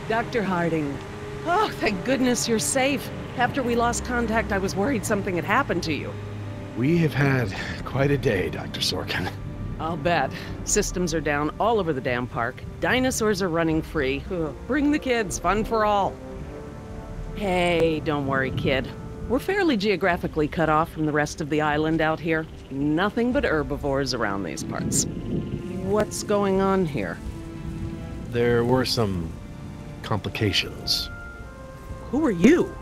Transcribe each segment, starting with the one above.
Dr. Harding. Oh, thank goodness you're safe. After we lost contact, I was worried something had happened to you. We have had quite a day, Dr. Sorkin. I'll bet. Systems are down all over the damn park. Dinosaurs are running free. Ugh, bring the kids, fun for all. Hey, don't worry, kid. We're fairly geographically cut off from the rest of the island out here. Nothing but herbivores around these parts. What's going on here? There were some complications. Who are you?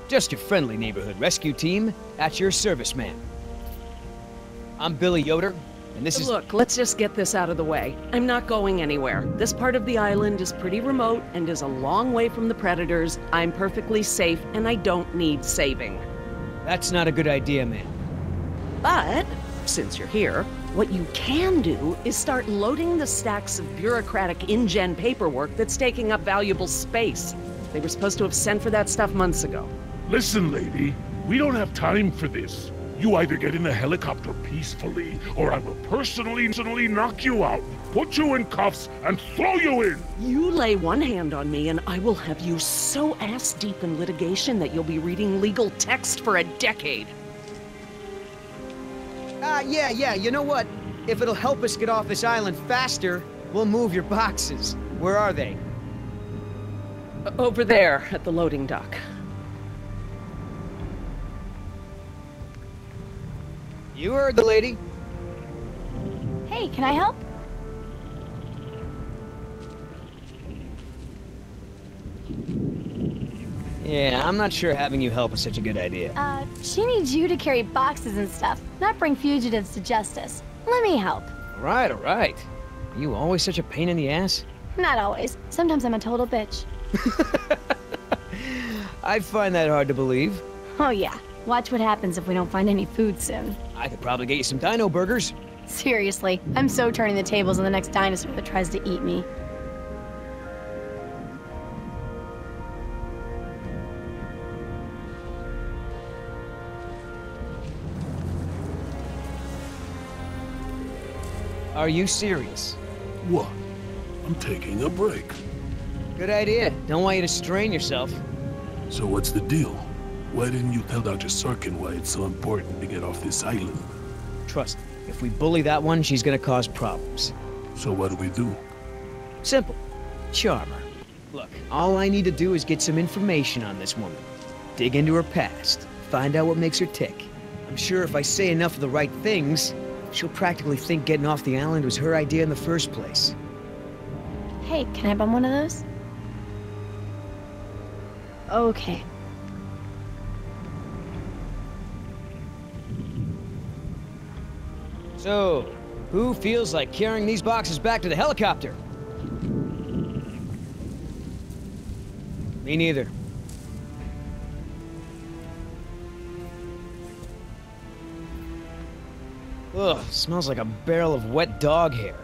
Just your friendly neighborhood rescue team. At your service, ma'am. I'm Billy Yoder, and this is... Look, let's just get this out of the way. I'm not going anywhere. This part of the island is pretty remote and is a long way from the predators. I'm perfectly safe, and I don't need saving. That's not a good idea, ma'am. But, since you're here, what you can do is start loading the stacks of bureaucratic InGen paperwork that's taking up valuable space. They were supposed to have sent for that stuff months ago. Listen, lady, we don't have time for this. You either get in the helicopter peacefully, or I will personally knock you out, put you in cuffs, and throw you in! You lay one hand on me and I will have you so ass-deep in litigation that you'll be reading legal text for a decade. Yeah, you know what? If it'll help us get off this island faster, we'll move your boxes. Where are they? Over there, at the loading dock. You heard the lady. Hey, can I help? Yeah, I'm not sure having you help is such a good idea. She needs you to carry boxes and stuff, not bring fugitives to justice. Let me help. All right. Are you always such a pain in the ass? Not always. Sometimes I'm a total bitch. I find that hard to believe. Oh yeah. Watch what happens if we don't find any food soon. I could probably get you some dino burgers. Seriously, I'm so turning the tables on the next dinosaur that tries to eat me. Are you serious? What? I'm taking a break. Good idea. Don't want you to strain yourself. So what's the deal? Why didn't you tell Dr. Sorkin why it's so important to get off this island? Trust me, if we bully that one, she's gonna cause problems. So what do we do? Simple. Charm her. Look, all I need to do is get some information on this woman. Dig into her past. Find out what makes her tick. I'm sure if I say enough of the right things, she'll practically think getting off the island was her idea in the first place. Hey, can I bum one of those? Okay. So, who feels like carrying these boxes back to the helicopter? Me neither. Ugh, smells like a barrel of wet dog hair.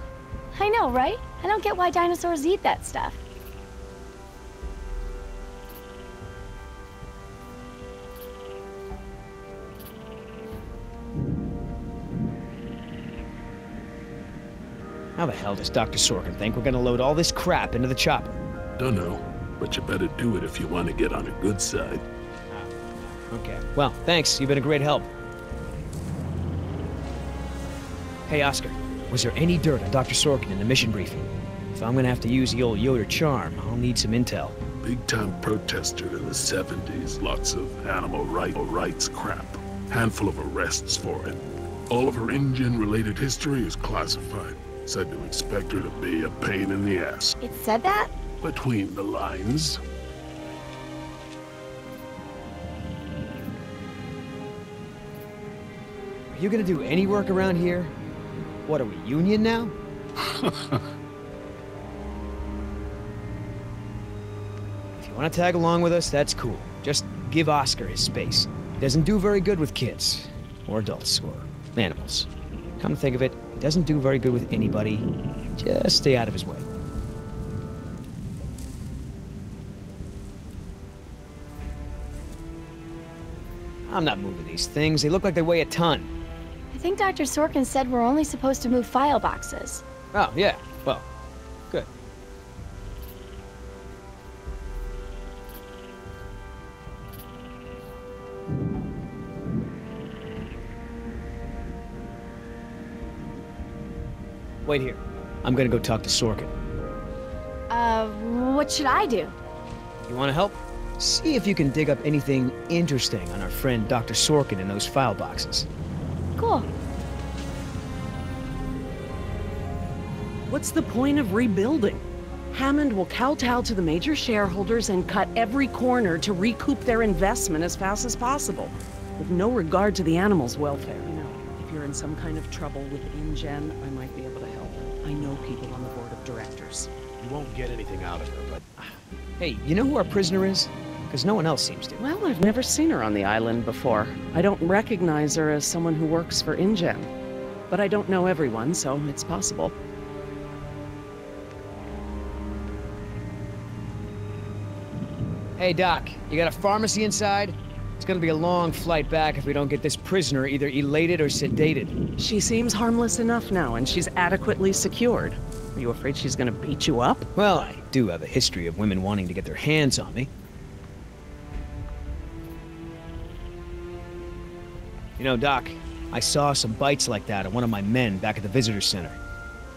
I know, right? I don't get why dinosaurs eat that stuff. How the hell does Dr. Sorkin think we're gonna load all this crap into the chopper? Dunno, but you better do it if you want to get on the good side. Okay. Well, thanks. You've been a great help. Hey, Oscar. Was there any dirt on Dr. Sorkin in the mission briefing? If I'm gonna have to use the old Yoder charm, I'll need some intel. Big-time protester in the 70s. Lots of animal rights crap. Handful of arrests for it. All of her InGen-related history is classified. Said to expect her to be a pain in the ass. It said that? Between the lines. Are you gonna do any work around here? What, are we union now? If you want to tag along with us, that's cool. Just give Oscar his space. He doesn't do very good with kids. Or adults, or animals. Come to think of it, he doesn't do very good with anybody. Just stay out of his way. I'm not moving these things. They look like they weigh a ton. I think Dr. Sorkin said we're only supposed to move file boxes. Oh, yeah. Well, good. Wait here. I'm gonna go talk to Sorkin. What should I do? You wanna help? See if you can dig up anything interesting on our friend Dr. Sorkin in those file boxes. Cool. What's the point of rebuilding? Hammond will kowtow to the major shareholders and cut every corner to recoup their investment as fast as possible, with no regard to the animals' welfare. You know, if you're in some kind of trouble with InGen, I might be able to help. I know people on the board of directors. You won't get anything out of her, but Hey, you know who our prisoner is? Because no one else seems to. Well, I've never seen her on the island before. I don't recognize her as someone who works for InGen. But I don't know everyone, so it's possible. Hey, Doc, you got a pharmacy inside? It's gonna be a long flight back if we don't get this prisoner either elated or sedated. She seems harmless enough now, and she's adequately secured. Are you afraid she's gonna beat you up? Well, I do have a history of women wanting to get their hands on me. You know, Doc, I saw some bites like that on one of my men back at the visitor center.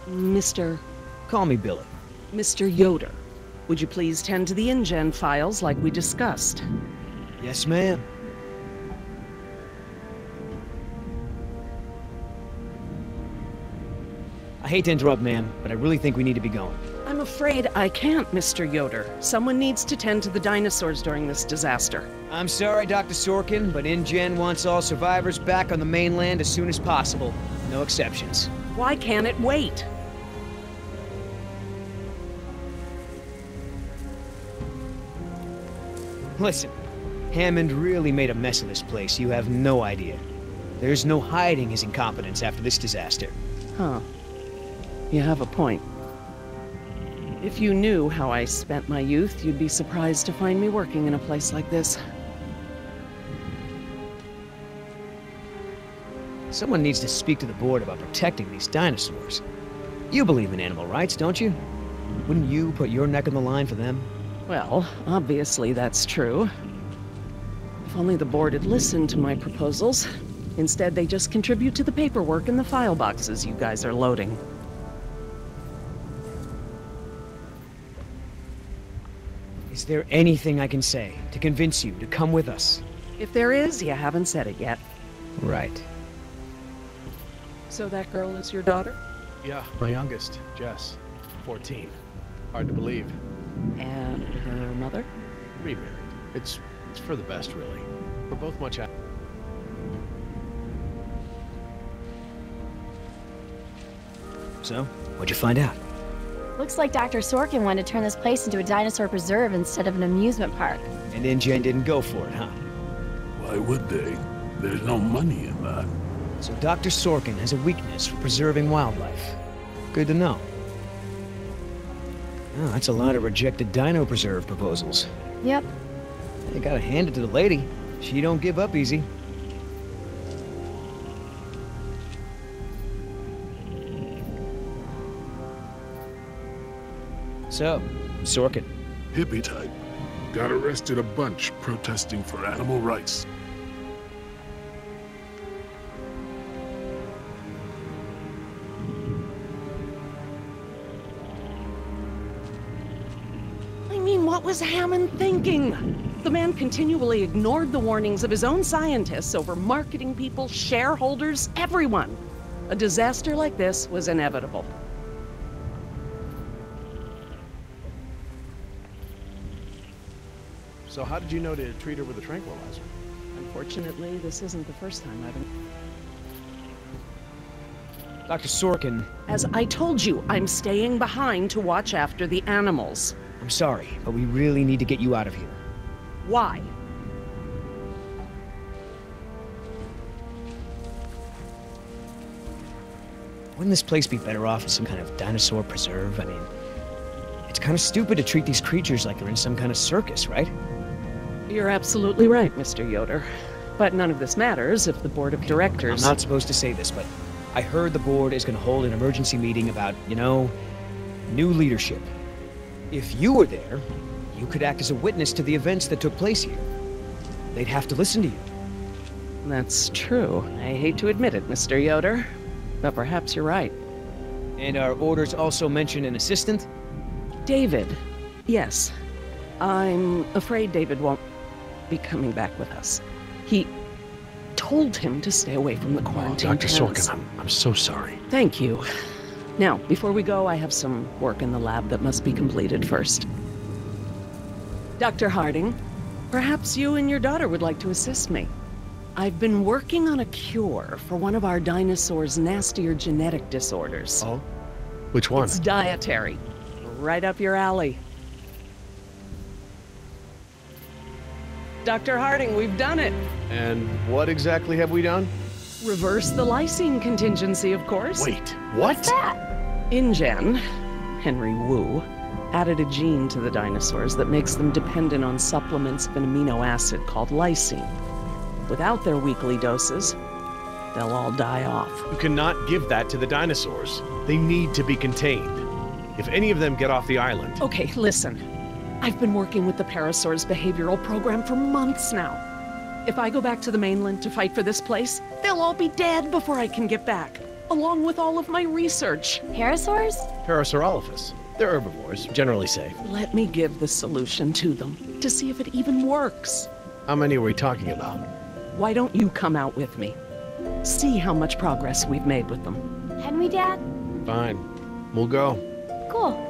Mr. Call me Billy. Mr. Yoder, would you please tend to the InGen files like we discussed? Yes, ma'am. I hate to interrupt, ma'am, but I really think we need to be going. I'm afraid I can't, Mr. Yoder. Someone needs to tend to the dinosaurs during this disaster. I'm sorry, Dr. Sorkin, but InGen wants all survivors back on the mainland as soon as possible. No exceptions. Why can't it wait? Listen, Hammond really made a mess of this place. You have no idea. There's no hiding his incompetence after this disaster. Huh. You have a point. If you knew how I spent my youth, you'd be surprised to find me working in a place like this. Someone needs to speak to the board about protecting these dinosaurs. You believe in animal rights, don't you? Wouldn't you put your neck on the line for them? Well, obviously that's true. If only the board had listened to my proposals. Instead, they just contribute to the paperwork in the file boxes you guys are loading. Is there anything I can say to convince you to come with us? If there is, you haven't said it yet. Right. So that girl is your daughter? yeah, my youngest, Jess, 14. Hard to believe. And her mother? Remarried. It's for the best, really. We're both much So, what'd you find out? Looks like Dr. Sorkin wanted to turn this place into a dinosaur preserve instead of an amusement park. And InGen didn't go for it, huh? Why would they? There's no money in that. So Dr. Sorkin has a weakness for preserving wildlife. Good to know. Oh, that's a lot of rejected dino preserve proposals. Yep. You gotta hand it to the lady. She don't give up easy. So, Sorkin. Hippie type. Got arrested a bunch protesting for animal rights. I mean, what was Hammond thinking? The man continually ignored the warnings of his own scientists over marketing people, shareholders, everyone. A disaster like this was inevitable. So how did you know to treat her with a tranquilizer? Unfortunately, this isn't the first time I've been... Dr. Sorkin, As I told you, I'm staying behind to watch after the animals. I'm sorry, but we really need to get you out of here. Why? Wouldn't this place be better off as some kind of dinosaur preserve? I mean, it's kind of stupid to treat these creatures like they're in some kind of circus, right? You're absolutely right, Mr. Yoder. But none of this matters if the board of directors... I'm not supposed to say this, but I heard the board is going to hold an emergency meeting about, new leadership. If you were there, you could act as a witness to the events that took place here. They'd have to listen to you. That's true. I hate to admit it, Mr. Yoder, but perhaps you're right. And our orders also mention an assistant? David. Yes. I'm afraid David won't be coming back with us. He told him to stay away from the quarantine Dr. Sorkin, I'm so sorry. Thank you. Now, before we go, I have some work in the lab that must be completed first. Dr. Harding, perhaps you and your daughter would like to assist me. I've been working on a cure for one of our dinosaurs' nastier genetic disorders. Oh? Which one? It's dietary. Right up your alley. Dr. Harding, we've done it. And what exactly have we done? Reverse the lysine contingency, of course. Wait, what? What's that? InGen, Henry Wu, added a gene to the dinosaurs that makes them dependent on supplements of an amino acid called lysine. Without their weekly doses, they'll all die off. You cannot give that to the dinosaurs. They need to be contained. If any of them get off the island... Okay, listen. I've been working with the Parasaurs behavioral program for months now. If I go back to the mainland to fight for this place, they'll all be dead before I can get back, along with all of my research. Parasaurs? Parasaurolophus. They're herbivores, generally safe. Let me give the solution to them, to see if it even works. How many are we talking about? Why don't you come out with me? See how much progress we've made with them. Can we, Dad? Fine. We'll go. Cool.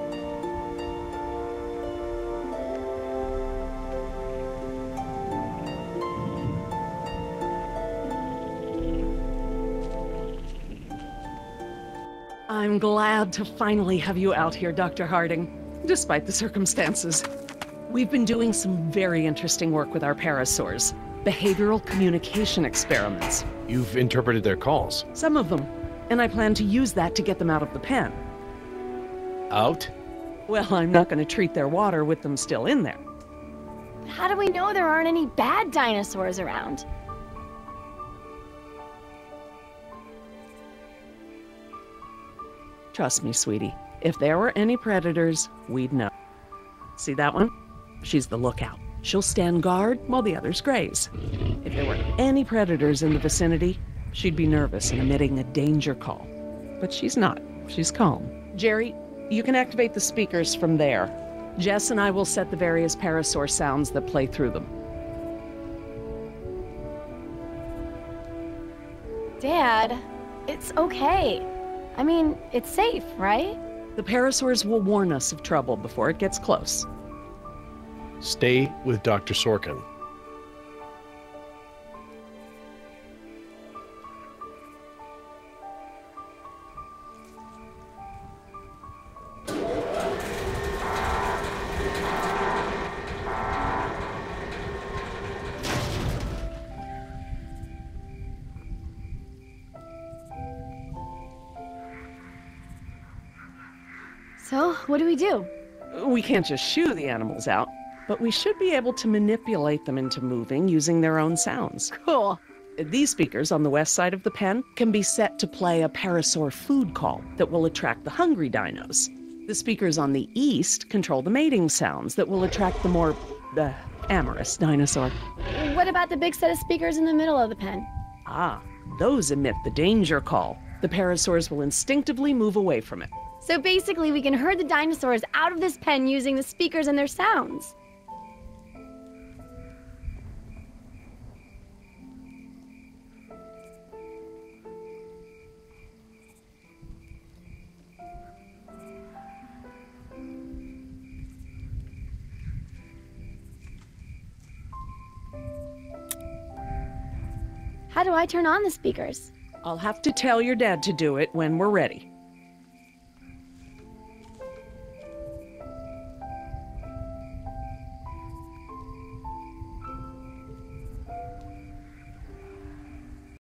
I'm glad to finally have you out here, Dr. Harding, despite the circumstances. We've been doing some very interesting work with our parasaurs. Behavioral communication experiments. You've interpreted their calls. Some of them. And I plan to use that to get them out of the pen. Out? Well, I'm not going to treat their water with them still in there. How do we know there aren't any bad dinosaurs around? Trust me, sweetie. If there were any predators, we'd know. See that one? She's the lookout. She'll stand guard while the others graze. If there were any predators in the vicinity, she'd be nervous and emitting a danger call. But she's not. She's calm. Jerry, you can activate the speakers from there. Jess and I will set the various parasaur sounds that play through them. Dad, it's okay. I mean, it's safe, right? The parasaurs will warn us of trouble before it gets close. Stay with Dr. Sorkin. So, what do we do? We can't just shoo the animals out, but we should be able to manipulate them into moving using their own sounds. Cool. These speakers on the west side of the pen can be set to play a parasaur food call that will attract the hungry dinos. The speakers on the east control the mating sounds that will attract the more, amorous dinosaur. What about the big set of speakers in the middle of the pen? Ah, those emit the danger call. The parasaurs will instinctively move away from it. So basically, we can herd the dinosaurs out of this pen using the speakers and their sounds. How do I turn on the speakers? I'll have to tell your dad to do it when we're ready.